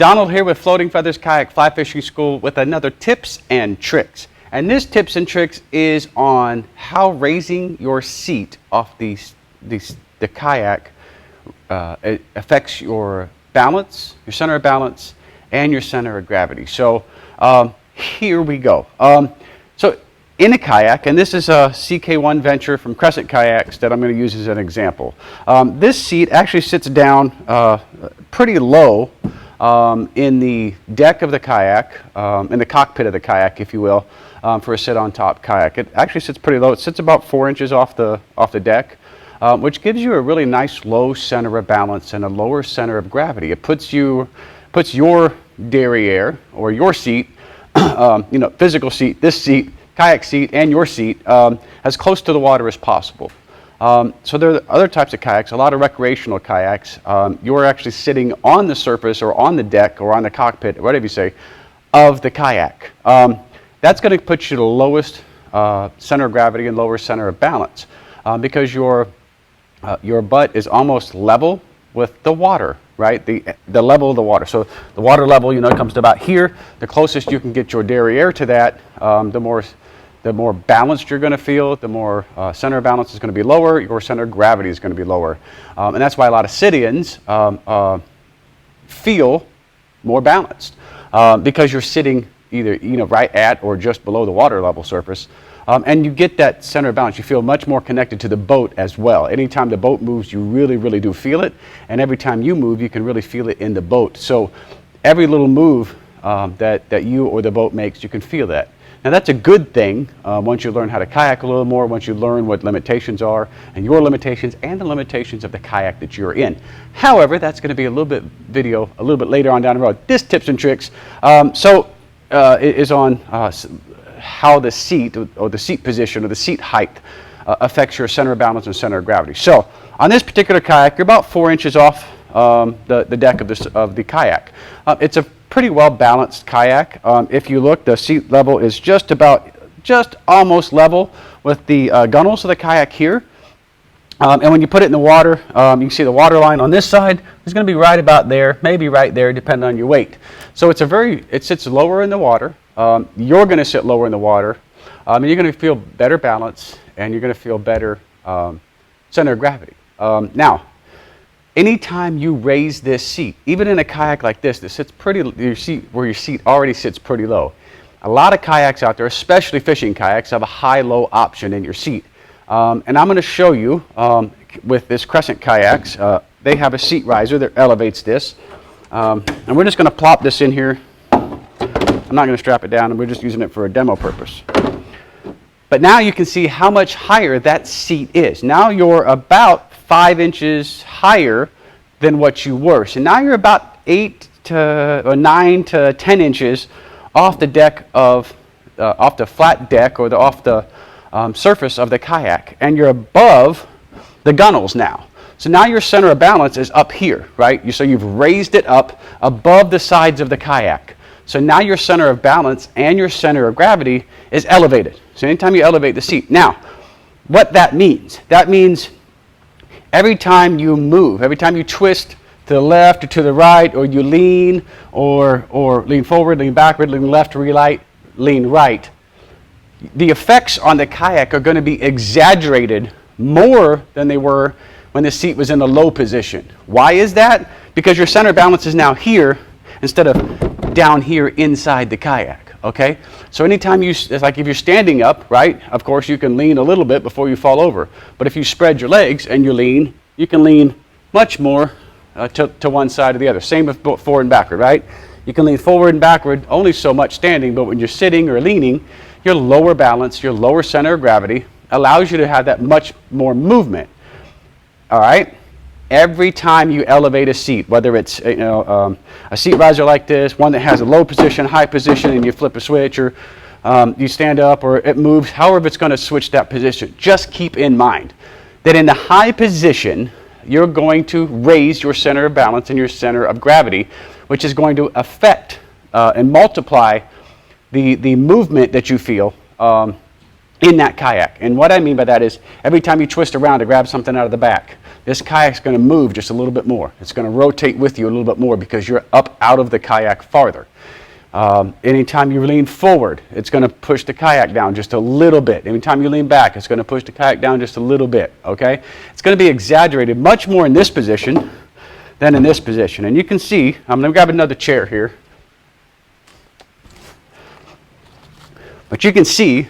Donald here with Floating Feathers Kayak Fly Fishing School with another tips and tricks. And this tips and tricks is on how raising your seat off the kayak it affects your balance, your center of balance, and your center of gravity. So here we go. So in a kayak, and this is a CK1 Venture from Crescent Kayaks that I'm going to use as an example. This seat actually sits down pretty low in the deck of the kayak, in the cockpit of the kayak, if you will, for a sit-on-top kayak. It actually sits pretty low. It sits about 4 inches off the deck, which gives you a really nice low center of balance and a lower center of gravity. It puts your derriere, or your seat, physical seat, this seat, kayak seat, and your seat as close to the water as possible. So there are other types of kayaks, a lot of recreational kayaks. You're actually sitting on the surface or on the deck or on the cockpit, whatever you say, of the kayak. That's going to put you the lowest center of gravity and lower center of balance because your butt is almost level with the water, right? The level of the water. So the water level, comes to about here. The closest you can get your derriere to that, the more balanced you're going to feel, the more center of balance is going to be lower, your center of gravity is going to be lower. And that's why a lot of sit-ins feel more balanced because you're sitting either right at or just below the water level surface. And you get that center of balance. You feel much more connected to the boat as well. Anytime the boat moves, you really, really do feel it. And every time you move, you can really feel it in the boat. So every little move that you or the boat makes, you can feel that. Now that's a good thing once you learn how to kayak a little more, once you learn what limitations are, and your limitations and the limitations of the kayak that you're in. However, that's going to be a little bit later on down the road. This tips and tricks is on how the seat or the seat position or the seat height affects your center of balance and center of gravity. So on this particular kayak, you're about 4 inches off the deck of the kayak. It's a pretty well balanced kayak. If you look, the seat level is just almost level with the gunnels of the kayak here. And when you put it in the water, you can see the water line on this side is going to be right about there, maybe right there, depending on your weight. So it sits lower in the water. You're going to sit lower in the water, and you're going to feel better balance, and you're going to feel better center of gravity. Now, anytime you raise this seat, even in a kayak like this, that sits your seat already sits pretty low. A lot of kayaks out there, especially fishing kayaks, have a high-low option in your seat. And I'm going to show you with this Crescent Kayaks, they have a seat riser that elevates this. And we're just going to plop this in here. I'm not going to strap it down, and we're just using it for a demo purpose. But now you can see how much higher that seat is. Now you're about 5 inches higher than what you were. So now you're about 9 to 10 inches off the deck off the flat deck or off the surface of the kayak, and you're above the gunnels now. So now your center of balance is up here, right? So you've raised it up above the sides of the kayak. So now your center of balance and your center of gravity is elevated. So anytime you elevate the seat. Now, what that means every time you move, every time you twist to the left or to the right, or you lean or lean forward, lean backward, lean left, lean right, the effects on the kayak are going to be exaggerated more than they were when the seat was in the low position. Why is that? Because your center of balance is now here instead of down here inside the kayak, okay? So anytime it's like if you're standing up, right, of course you can lean a little bit before you fall over. But if you spread your legs and you can lean much more to one side or the other. Same with forward and backward, right? You can lean forward and backward only so much standing, but when you're sitting or leaning, your lower balance, your lower center of gravity allows you to have that much more movement. All right? Every time you elevate a seat, whether it's a seat riser like this, one that has a low position, high position, and you flip a switch, or you stand up, or it moves, however it's going to switch that position, just keep in mind that in the high position, you're going to raise your center of balance and your center of gravity, which is going to affect and multiply the movement that you feel in that kayak. And what I mean by that is every time you twist around to grab something out of the back, this kayak's going to move just a little bit more. It's going to rotate with you a little bit more because you're up out of the kayak farther. Anytime you lean forward, it's going to push the kayak down just a little bit. Anytime you lean back, it's going to push the kayak down just a little bit, okay? It's going to be exaggerated much more in this position than in this position. And you can see, I'm going to grab another chair here. But you can see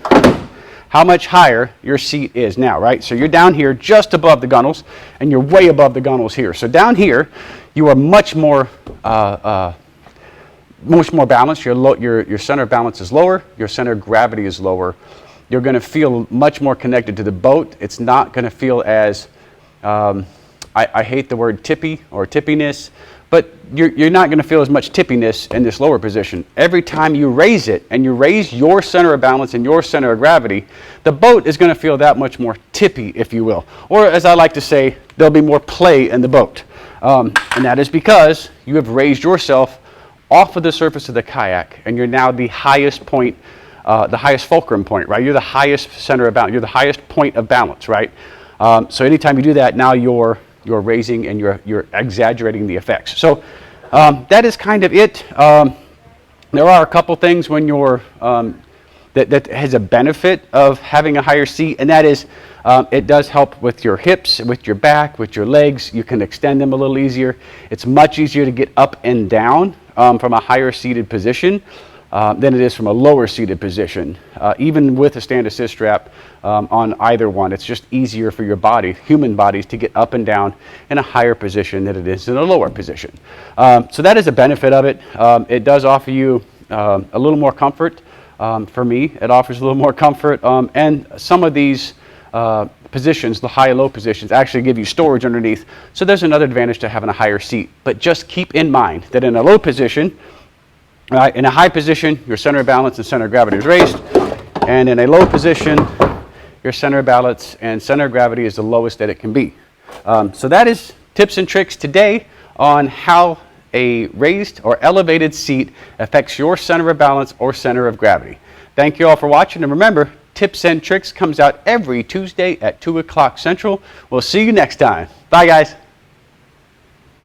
how much higher your seat is now, right? So you're down here just above the gunnels, and you're way above the gunnels here. So down here, you are much more balanced. Your center of balance is lower. Your center of gravity is lower. You're going to feel much more connected to the boat. It's not going to feel as, I hate the word tippy or tippiness, but you're not going to feel as much tippiness in this lower position. Every time you raise it and you raise your center of balance and your center of gravity, the boat is going to feel that much more tippy, if you will. Or as I like to say, there'll be more play in the boat. And that is because you have raised yourself off of the surface of the kayak, and you're now the highest point, the highest fulcrum point, right? You're the highest center of balance. You're the highest point of balance, right? So anytime you do that, now you're raising and you're exaggerating the effects. So that is kind of it. There are a couple things when you're that has a benefit of having a higher seat, and that is it does help with your hips, with your back, with your legs. You can extend them a little easier. It's much easier to get up and down from a higher seated position than it is from a lower seated position. Even with a stand assist strap on either one, it's just easier for your body, human bodies, to get up and down in a higher position than it is in a lower position. So that is a benefit of it. It does offer you a little more comfort. For me, it offers a little more comfort, and some of these positions, the high and low positions, actually give you storage underneath. So there's another advantage to having a higher seat. But just keep in mind that in a low position, in a high position, your center of balance and center of gravity is raised, and in a low position, your center of balance and center of gravity is the lowest that it can be. So that is tips and tricks today on how a raised or elevated seat affects your center of balance or center of gravity. Thank you all for watching, and remember, Tips and Tricks comes out every Tuesday at 2 o'clock Central. We'll see you next time. Bye, guys.